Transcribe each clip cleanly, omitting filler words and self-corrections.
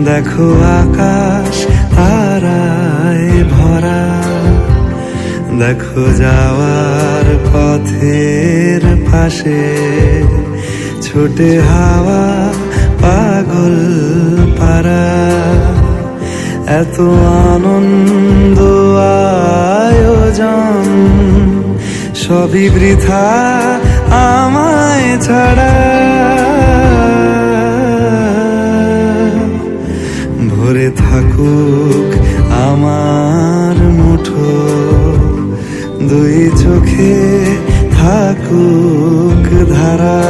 দেখো আকাশ তারায় ভরা, দেখো যাওয়ার পথের পাশে ছোটে হাওয়া পাগল পারা। এত আনন্দ আয়োজন সবই বৃথা আমায় ছাড়া। ভরে থাকুক আমার মুঠো, দুই চোখে থাকুক ধারা।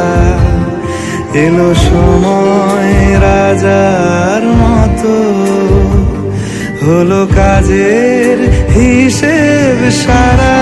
এলো সময় রাজার মতো, হলো কাজের হিসেব সারা।